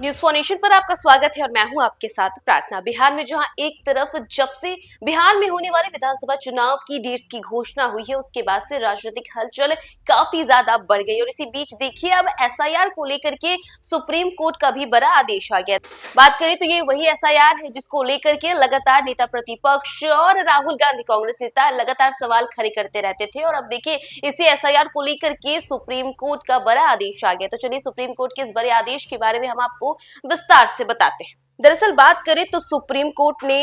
News for nation पर आपका स्वागत है और मैं हूं आपके साथ प्रार्थना। बिहार में जहां एक तरफ जब से बिहार में होने वाले विधानसभा चुनाव की डेट्स की घोषणा हुई है, उसके बाद से राजनीतिक हलचल काफी ज्यादा बढ़ गई और इसी बीच देखिए अब एसआईआर को लेकर के सुप्रीम कोर्ट का भी बड़ा आदेश आ गया। बात करें तो ये वही एसआईआर है जिसको लेकर के लगातार नेता प्रतिपक्ष और राहुल गांधी कांग्रेस नेता लगातार सवाल खड़े करते रहते थे और अब देखिए इसी एसआईआर को लेकर के सुप्रीम कोर्ट का बड़ा आदेश आ गया। तो चलिए सुप्रीम कोर्ट के इस बड़े आदेश के बारे में हम आपको विस्तार से बताते हैं। दरअसल बात करें तो सुप्रीम कोर्ट ने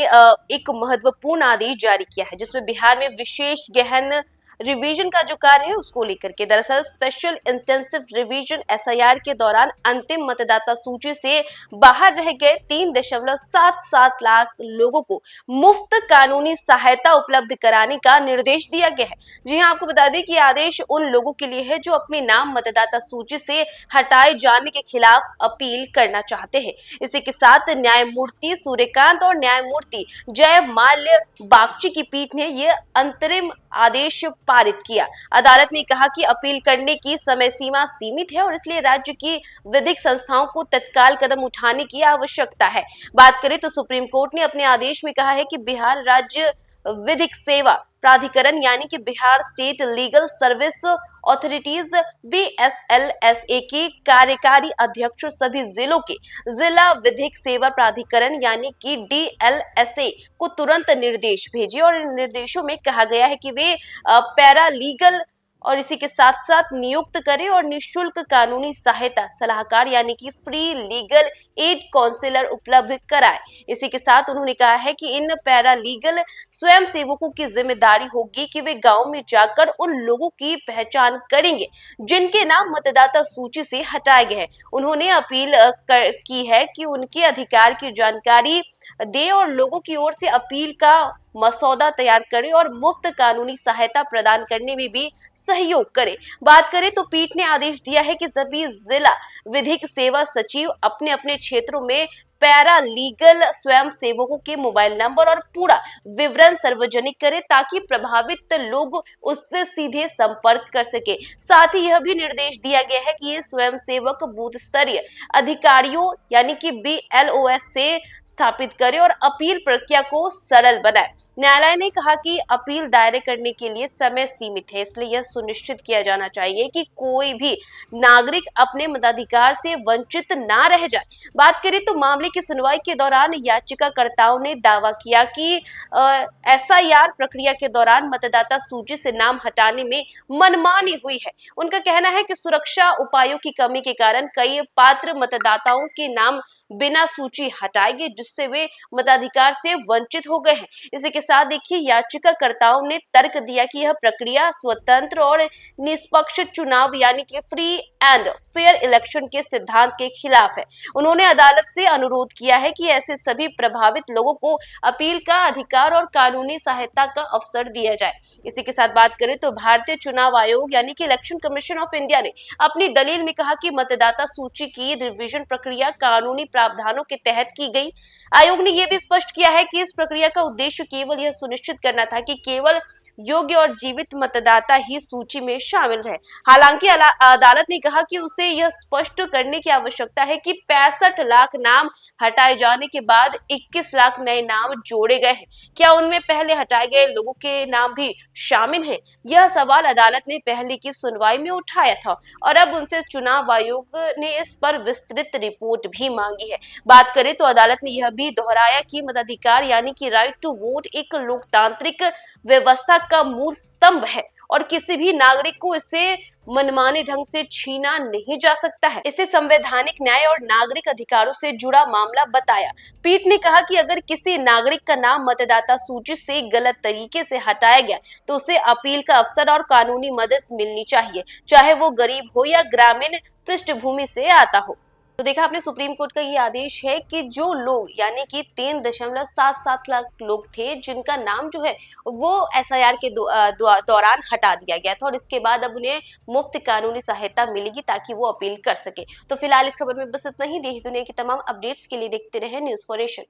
एक महत्वपूर्ण आदेश जारी किया है जिसमें बिहार में विशेष गहन रिवीजन का जो कार्य है उसको लेकर के दरअसल स्पेशल इंटेंसिव रिवीजन एसआईआर के दौरान अंतिम मतदाता सूची से बाहर रह गए 3.77 लाख लोगों को मुफ्त कानूनी सहायता उपलब्ध कराने का निर्देश दिया गया है। जी हां, आपको बता दें कि आदेश उन लोगों के लिए है जो अपने नाम मतदाता सूची से हटाए जाने के खिलाफ अपील करना चाहते हैं। इसी के साथ न्यायमूर्ति सूर्यकांत और न्यायमूर्ति जय माल्य बागची की पीठ ने यह अंतरिम आदेश पारित किया। अदालत ने कहा कि अपील करने की समय सीमा सीमित है और इसलिए राज्य की विधिक संस्थाओं को तत्काल कदम उठाने की आवश्यकता है। बात करें तो सुप्रीम कोर्ट ने अपने आदेश में कहा है कि बिहार राज्य विधिक सेवा प्राधिकरण यानी कि Bihar state legal service authorities BSLSA के कार्यकारी अध्यक्ष सभी जिलों के जिला विधिक सेवा प्राधिकरण यानी कि DLSA को तुरंत निर्देश भेजे और इन निर्देशों में कहा गया है कि वे पैरा लीगल और इसी के साथ साथ नियुक्त करें और निःशुल्क कानूनी सहायता सलाहकार यानी कि फ्री लीगल एड काउंसलर उपलब्ध कराए। इसी के साथ उन्होंने कहा है कि इन पैरा लीगल स्वयं सेवकों की जिम्मेदारी होगी कि वे गांव में जाकर उन लोगों की पहचान करेंगे जिनके नाम मतदाता सूची से हटाए गए हैं। उन्होंने अपील की है कि उनके अधिकार की जानकारी दे और लोगों की ओर से अपील का मसौदा तैयार करे और मुफ्त कानूनी सहायता प्रदान करने में भी सहयोग करे। बात करें तो पीठ ने आदेश दिया है कि सभी जिला विधिक सेवा सचिव अपने अपने क्षेत्रों में पैरा लीगल स्वयं सेवकों के मोबाइल नंबर और पूरा विवरण सार्वजनिक करें ताकि प्रभावित लोग उससे सीधे संपर्क कर सके। साथ ही यह भी निर्देश दिया गया है कि ये स्वयं सेवक बूथ स्तरीय अधिकारियों यानी कि BLOS से स्थापित करें और अपील प्रक्रिया को सरल बनाए। न्यायालय ने कहा कि अपील दायर करने के लिए समय सीमित है, इसलिए यह सुनिश्चित किया जाना चाहिए कि कोई भी नागरिक अपने मताधिकार से वंचित ना रह जाए। बात करें तो मामले की सुनवाई के दौरान याचिकाकर्ताओं ने दावा किया कि एसआईआर प्रक्रिया के दौरान मतदाता सूची से नाम हटाने में मनमानी हुई है। उनका कहना है कि सुरक्षा उपायों की कमी के कारण कई पात्र मतदाताओं के नाम बिना सूची हटाए गए जिससे वे मताधिकार से वंचित हो गए हैं। इसी के साथ देखिए याचिकाकर्ताओं ने तर्क दिया कि यह प्रक्रिया स्वतंत्र और निष्पक्ष चुनाव यानी कि फ्री एंड फेयर इलेक्शन के सिद्धांत के खिलाफ है। उन्होंने अदालत से अनुरोध किया है कि ऐसे सभी प्रभावित लोगों को अपील का अधिकार और कानूनी सहायता का अवसर दिया जाए। इसी के साथ बात करें तो भारतीय चुनाव आयोग यानी कि इलेक्शन कमीशन ऑफ इंडिया ने अपनी दलील में कहा कि मतदाता सूची की रिवीजन प्रक्रिया कानूनी प्रावधानों के तहत की गई। आयोग ने यह भी स्पष्ट किया है कि इस प्रक्रिया का उद्देश्य केवल यह सुनिश्चित करना था कि केवल योग्य और जीवित मतदाता ही सूची में शामिल रहे। हालांकि अदालत ने कहा कि उसे यह स्पष्ट करने की आवश्यकता है कि 65 लाख नाम हटाए जाने के बाद 21 लाख नए नाम जोड़े गए हैं। क्या उनमें पहले हटाए गए लोगों के नाम भी शामिल हैं? यह सवाल अदालत ने पहले की सुनवाई में उठाया था और अब उनसे चुनाव आयोग ने इस पर विस्तृत रिपोर्ट भी मांगी है। बात करें तो अदालत ने यह भी दोहराया कि मताधिकार यानी कि राइट टू वोट एक लोकतांत्रिक व्यवस्था का मूल स्तंभ है और किसी भी नागरिक को इसे मनमाने ढंग से छीना नहीं जा सकता है। इसे संवैधानिक न्याय और नागरिक अधिकारों से जुड़ा मामला बताया। पीठ ने कहा कि अगर किसी नागरिक का नाम मतदाता सूची से गलत तरीके से हटाया गया तो उसे अपील का अवसर और कानूनी मदद मिलनी चाहिए, चाहे वो गरीब हो या ग्रामीण पृष्ठभूमि से आता हो। तो देखा आपने सुप्रीम कोर्ट का ये आदेश है कि जो लोग यानी कि 3.77 लाख लोग थे जिनका नाम जो है वो एसआईआर के दौरान हटा दिया गया था और इसके बाद अब उन्हें मुफ्त कानूनी सहायता मिलेगी ताकि वो अपील कर सके। तो फिलहाल इस खबर में बस इतना ही। देश दुनिया की तमाम अपडेट्स के लिए देखते रहे न्यूज फॉर नेशन।